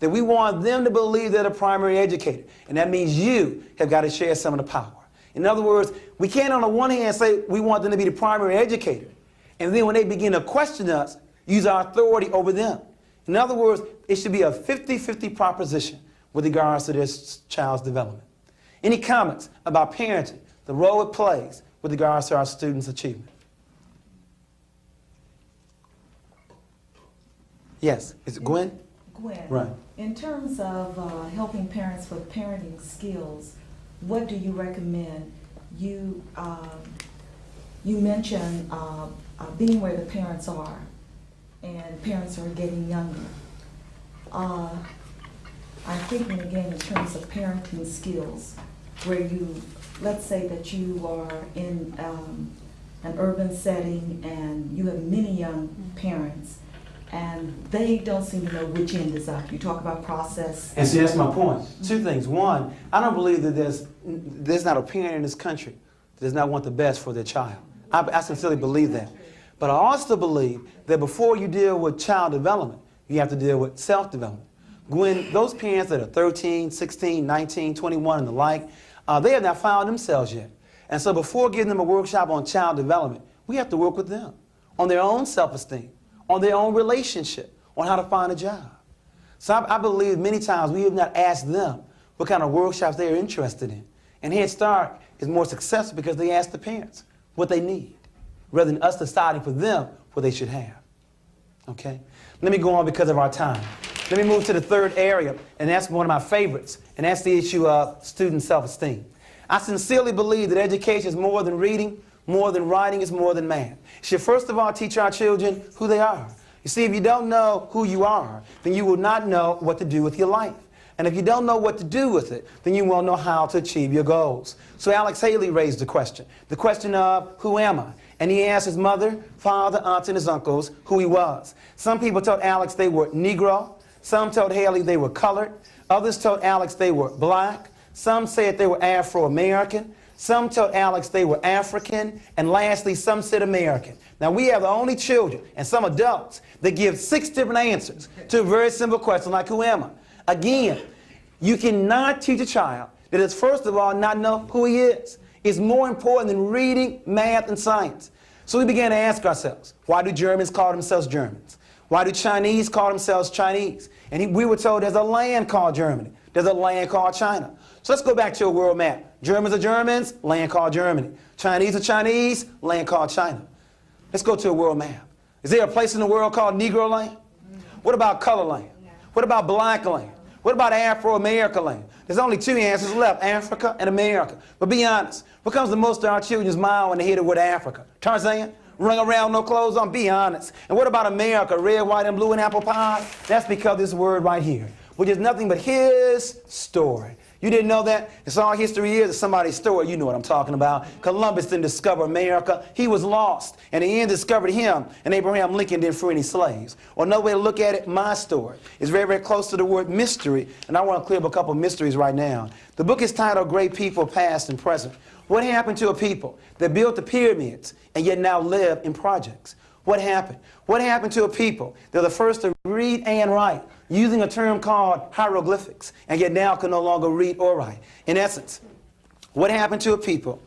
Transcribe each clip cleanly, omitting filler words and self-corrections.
that we want them to believe they're the primary educator. And that means you have got to share some of the power. In other words, we can't on the one hand say we want them to be the primary educator, and then when they begin to question us, use our authority over them. In other words, it should be a 50-50 proposition with regards to this child's development. Any comments about parenting, the role it plays with regards to our students' achievement? Yes, is it Gwen? Gwen, right. In terms of helping parents with parenting skills, what do you recommend? You mentioned being where the parents are, and parents are getting younger. I'm thinking again in terms of parenting skills, where you, let's say that you are in an urban setting and you have many young parents, and they don't seem to know which end is up. You talk about process. And see, that's my point. Two things. One, I don't believe that there's not a parent in this country that does not want the best for their child. I sincerely believe that. But I also believe that before you deal with child development, you have to deal with self-development. When those parents that are 13, 16, 19, 21 and the like, they have not found themselves yet. And so before giving them a workshop on child development, we have to work with them on their own self-esteem, on their own relationship, on how to find a job. So I believe many times we have not asked them what kind of workshops they are interested in. And Head Start is more successful because they ask the parents what they need, rather than us deciding for them what they should have. Okay? Let me go on because of our time. Let me move to the third area, and that's one of my favorites, and that's the issue of student self-esteem. I sincerely believe that education is more than reading, more than writing, is more than math. It should first of all teach our children who they are. You see, if you don't know who you are, then you will not know what to do with your life. And if you don't know what to do with it, then you won't know how to achieve your goals. So Alex Haley raised the question of who am I? And he asked his mother, father, aunts, and his uncles who he was. Some people told Alex they were Negro. Some told Haley they were colored. Others told Alex they were black. Some said they were Afro-American. Some told Alex they were African. And lastly, some said American. Now, we have the only children and some adults that give 6 different answers to a very simple question like, who am I? Again, you cannot teach a child that is, first of all, not know who he is. It's more important than reading, math, and science. So we began to ask ourselves, why do Germans call themselves Germans? Why do Chinese call themselves Chinese? And we were told there's a land called Germany. There's a land called China. So let's go back to a world map. Germans are Germans, land called Germany. Chinese are Chinese, land called China. Let's go to a world map. Is there a place in the world called Negro land? What about color land? What about black land? What about Afro-American land? There's only 2 answers left, Africa and America. But be honest, what comes to most of our children's mind when they hear the word Africa? Tarzan? Running around, no clothes on? Be honest. And what about America? Red, white, and blue and apple pie? That's because of this word right here, which is nothing but his story. You didn't know that? It's all history is. It's somebody's story. You know what I'm talking about. Columbus didn't discover America. He was lost. And the end discovered him. And Abraham Lincoln didn't free any slaves. Or another way to look at it, my story is very, very close to the word mystery. And I want to clear up a couple of mysteries right now. The book is titled Great People, Past and Present. What happened to a people that built the pyramids and yet now live in projects? What happened? What happened to a people that were the first to read and write using a term called hieroglyphics and yet now can no longer read or write? In essence, what happened to a people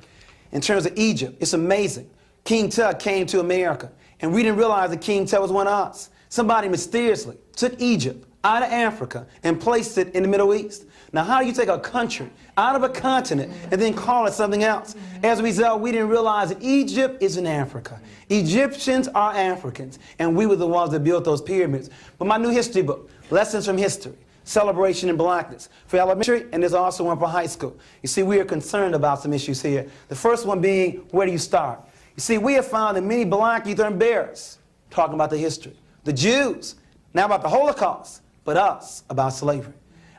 in terms of Egypt? It's amazing. King Tut came to America, and we didn't realize that King Tut was one of us. Somebody mysteriously took Egypt out of Africa and placed it in the Middle East. Now, how do you take a country out of a continent and then call it something else? As a result, we didn't realize that Egypt is in Africa. Egyptians are Africans, and we were the ones that built those pyramids. But my new history book, Lessons from History, Celebration in Blackness, for elementary, and there's also one for high school. You see, we are concerned about some issues here. The first one being, where do you start? You see, we have found that many black youth are embarrassed talking about the history. The Jews, now about the Holocaust, but us about slavery.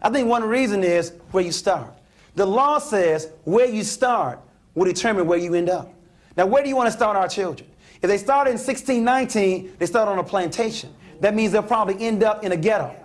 I think one reason is where you start. The law says where you start will determine where you end up. Now, where do you want to start our children? If they started in 1619, they start on a plantation. That means they'll probably end up in a ghetto.